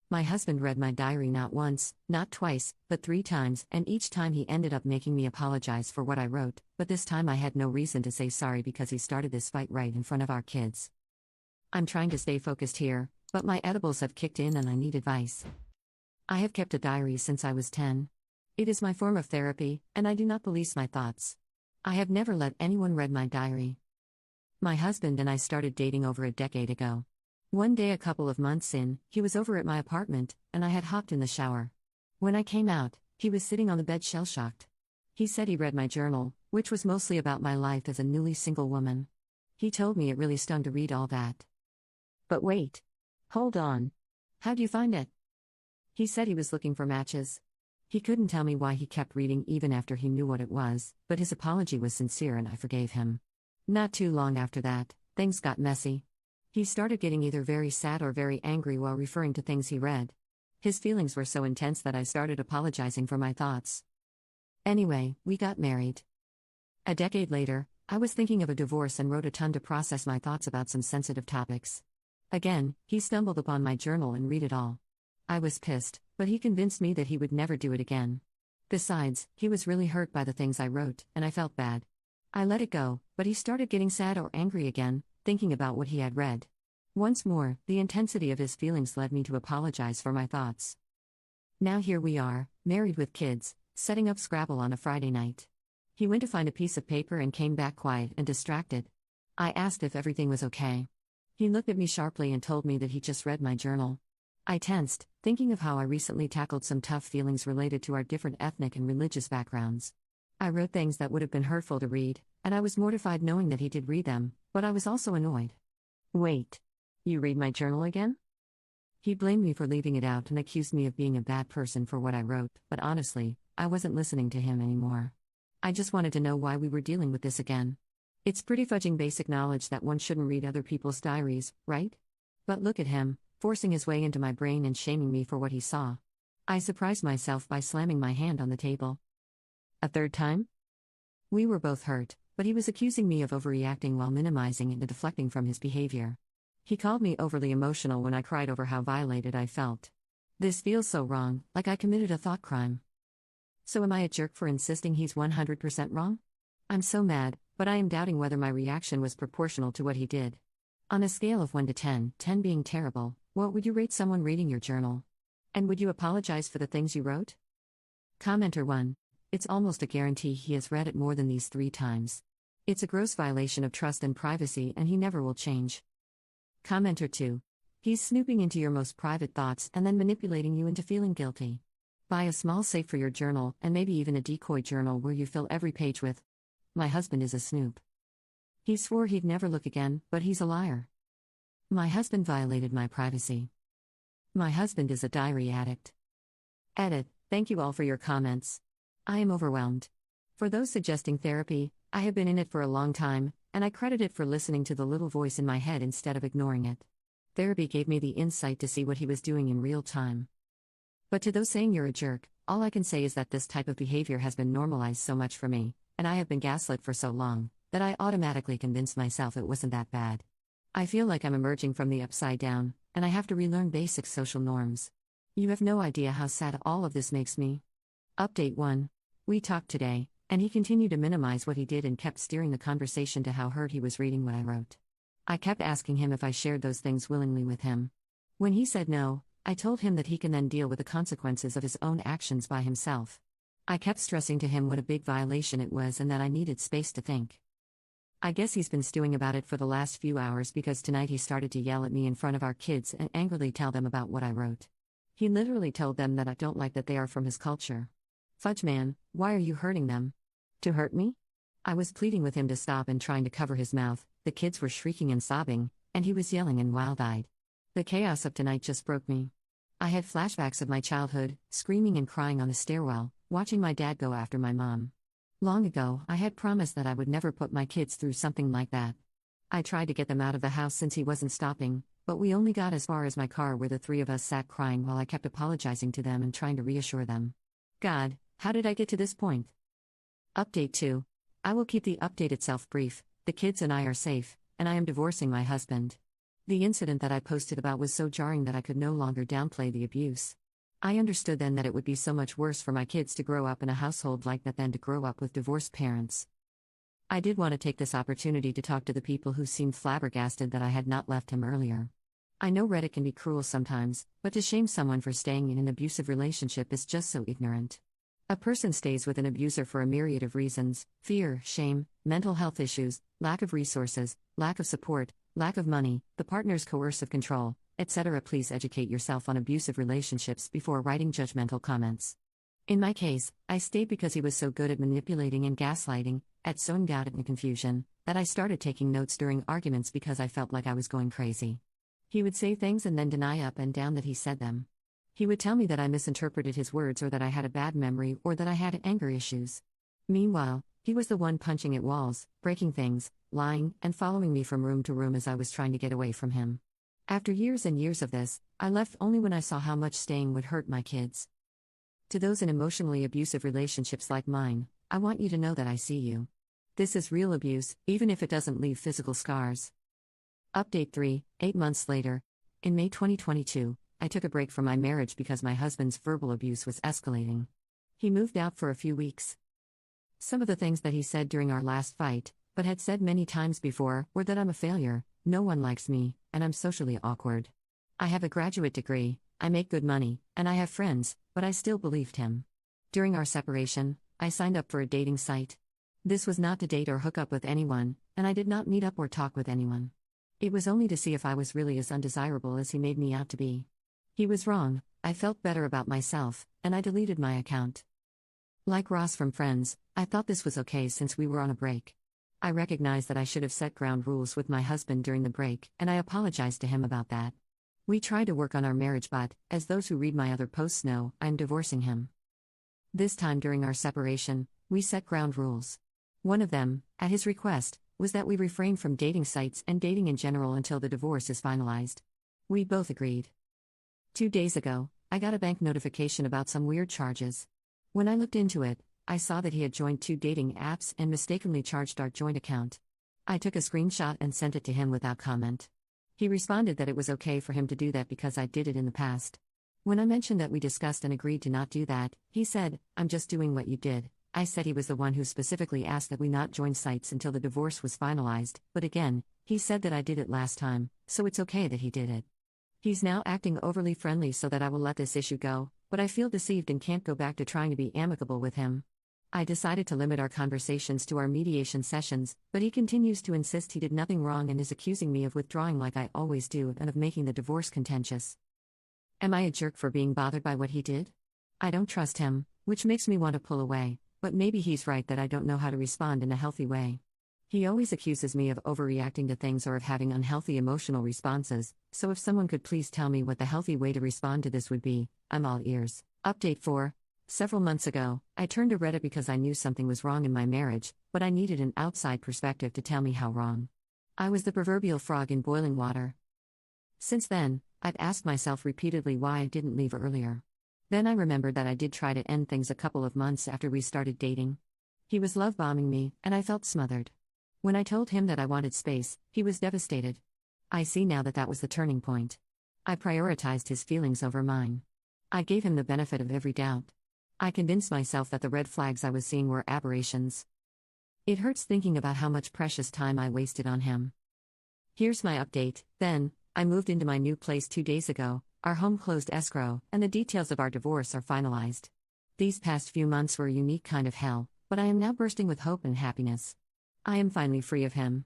My husband read my diary not once, not twice, but 3 times, and each time he ended up making me apologize for what I wrote, but this time I had no reason to say sorry because he started this fight right in front of our kids. I'm trying to stay focused here, but my edibles have kicked in and I need advice. I have kept a diary since I was 10. It is my form of therapy, and I do not police my thoughts. I have never let anyone read my diary. My husband and I started dating over a decade ago. One day, a couple of months in, he was over at my apartment, and I had hopped in the shower. When I came out, he was sitting on the bed shell-shocked. He said he read my journal, which was mostly about my life as a newly single woman. He told me it really stung to read all that. But wait. Hold on. How'd you find it? He said he was looking for matches. He couldn't tell me why he kept reading even after he knew what it was, but his apology was sincere and I forgave him. Not too long after that, things got messy. He started getting either very sad or very angry while referring to things he read. His feelings were so intense that I started apologizing for my thoughts. Anyway, we got married. A decade later, I was thinking of a divorce and wrote a ton to process my thoughts about some sensitive topics. Again, he stumbled upon my journal and read it all. I was pissed, but he convinced me that he would never do it again. Besides, he was really hurt by the things I wrote, and I felt bad. I let it go, but he started getting sad or angry again, thinking about what he had read. Once more, the intensity of his feelings led me to apologize for my thoughts. Now here we are, married with kids, setting up Scrabble on a Friday night. He went to find a piece of paper and came back quiet and distracted. I asked if everything was okay. He looked at me sharply and told me that he just read my journal. I tensed, thinking of how I recently tackled some tough feelings related to our different ethnic and religious backgrounds. I wrote things that would have been hurtful to read, and I was mortified knowing that he did read them, but I was also annoyed. Wait. You read my journal again? He blamed me for leaving it out and accused me of being a bad person for what I wrote, but honestly, I wasn't listening to him anymore. I just wanted to know why we were dealing with this again. It's pretty fudging basic knowledge that one shouldn't read other people's diaries, right? But look at him, forcing his way into my brain and shaming me for what he saw. I surprised myself by slamming my hand on the table. A third time? We were both hurt, but he was accusing me of overreacting while minimizing and deflecting from his behavior. He called me overly emotional when I cried over how violated I felt. This feels so wrong, like I committed a thought crime. So am I a jerk for insisting he's 100% wrong? I'm so mad, but I am doubting whether my reaction was proportional to what he did. On a scale of 1 to 10, 10 being terrible, what would you rate someone reading your journal? And would you apologize for the things you wrote? Commenter 1. It's almost a guarantee he has read it more than these 3 times. It's a gross violation of trust and privacy and he never will change. Commenter 2. He's snooping into your most private thoughts and then manipulating you into feeling guilty. Buy a small safe for your journal and maybe even a decoy journal where you fill every page with, "My husband is a snoop." He swore he'd never look again, but he's a liar. My husband violated my privacy. My husband is a diary addict. Edit. Thank you all for your comments. I am overwhelmed. For those suggesting therapy, I have been in it for a long time, and I credit it for listening to the little voice in my head instead of ignoring it. Therapy gave me the insight to see what he was doing in real time. But to those saying you're a jerk, all I can say is that this type of behavior has been normalized so much for me, and I have been gaslit for so long, that I automatically convinced myself it wasn't that bad. I feel like I'm emerging from the upside down, and I have to relearn basic social norms. You have no idea how sad all of this makes me. Update 1. We talked today, and he continued to minimize what he did and kept steering the conversation to how hurt he was reading what I wrote. I kept asking him if I shared those things willingly with him. When he said no, I told him that he can then deal with the consequences of his own actions by himself. I kept stressing to him what a big violation it was and that I needed space to think. I guess he's been stewing about it for the last few hours because tonight he started to yell at me in front of our kids and angrily tell them about what I wrote. He literally told them that I don't like that they are from his culture. Fudge man, why are you hurting them? To hurt me? I was pleading with him to stop and trying to cover his mouth. The kids were shrieking and sobbing, and he was yelling and wild-eyed. The chaos of tonight just broke me. I had flashbacks of my childhood, screaming and crying on the stairwell, watching my dad go after my mom. Long ago, I had promised that I would never put my kids through something like that. I tried to get them out of the house since he wasn't stopping, but we only got as far as my car where the 3 of us sat crying while I kept apologizing to them and trying to reassure them. God, how did I get to this point? Update 2. I will keep the update itself brief. The kids and I are safe, and I am divorcing my husband. The incident that I posted about was so jarring that I could no longer downplay the abuse. I understood then that it would be so much worse for my kids to grow up in a household like that than to grow up with divorced parents. I did want to take this opportunity to talk to the people who seemed flabbergasted that I had not left him earlier. I know Reddit can be cruel sometimes, but to shame someone for staying in an abusive relationship is just so ignorant. A person stays with an abuser for a myriad of reasons: fear, shame, mental health issues, lack of resources, lack of support, lack of money, the partner's coercive control, etc. Please educate yourself on abusive relationships before writing judgmental comments. In my case, I stayed because he was so good at manipulating and gaslighting, at sowing doubt and confusion, that I started taking notes during arguments because I felt like I was going crazy. He would say things and then deny up and down that he said them. He would tell me that I misinterpreted his words or that I had a bad memory or that I had anger issues. Meanwhile, he was the one punching at walls, breaking things, lying, and following me from room to room as I was trying to get away from him. After years and years of this, I left only when I saw how much staying would hurt my kids. To those in emotionally abusive relationships like mine, I want you to know that I see you. This is real abuse, even if it doesn't leave physical scars. Update 3, 8 months later. In May 2022, I took a break from my marriage because my husband's verbal abuse was escalating. He moved out for a few weeks. Some of the things that he said during our last fight, but had said many times before, were that I'm a failure, no one likes me, and I'm socially awkward. I have a graduate degree, I make good money, and I have friends, but I still believed him. During our separation, I signed up for a dating site. This was not to date or hook up with anyone, and I did not meet up or talk with anyone. It was only to see if I was really as undesirable as he made me out to be. He was wrong, I felt better about myself, and I deleted my account. Like Ross from Friends, I thought this was okay since we were on a break. I recognized that I should have set ground rules with my husband during the break, and I apologized to him about that. We tried to work on our marriage, but, as those who read my other posts know, I'm divorcing him. This time during our separation, we set ground rules. One of them, at his request, was that we refrain from dating sites and dating in general until the divorce is finalized. We both agreed. 2 days ago, I got a bank notification about some weird charges. When I looked into it, I saw that he had joined 2 dating apps and mistakenly charged our joint account. I took a screenshot and sent it to him without comment. He responded that it was okay for him to do that because I did it in the past. When I mentioned that we discussed and agreed to not do that, he said, "I'm just doing what you did." I said he was the one who specifically asked that we not join sites until the divorce was finalized, but again, he said that I did it last time, so it's okay that he did it. He's now acting overly friendly so that I will let this issue go, but I feel deceived and can't go back to trying to be amicable with him. I decided to limit our conversations to our mediation sessions, but he continues to insist he did nothing wrong and is accusing me of withdrawing like I always do and of making the divorce contentious. Am I a jerk for being bothered by what he did? I don't trust him, which makes me want to pull away, but maybe he's right that I don't know how to respond in a healthy way. He always accuses me of overreacting to things or of having unhealthy emotional responses, so if someone could please tell me what the healthy way to respond to this would be, I'm all ears. Update 4. Several months ago, I turned to Reddit because I knew something was wrong in my marriage, but I needed an outside perspective to tell me how wrong. I was the proverbial frog in boiling water. Since then, I've asked myself repeatedly why I didn't leave earlier. Then I remembered that I did try to end things a couple of months after we started dating. He was love-bombing me, and I felt smothered. When I told him that I wanted space, he was devastated. I see now that that was the turning point. I prioritized his feelings over mine. I gave him the benefit of every doubt. I convinced myself that the red flags I was seeing were aberrations. It hurts thinking about how much precious time I wasted on him. Here's my update. Then, I moved into my new place 2 days ago, our home closed escrow, and the details of our divorce are finalized. These past few months were a unique kind of hell, but I am now bursting with hope and happiness. I am finally free of him.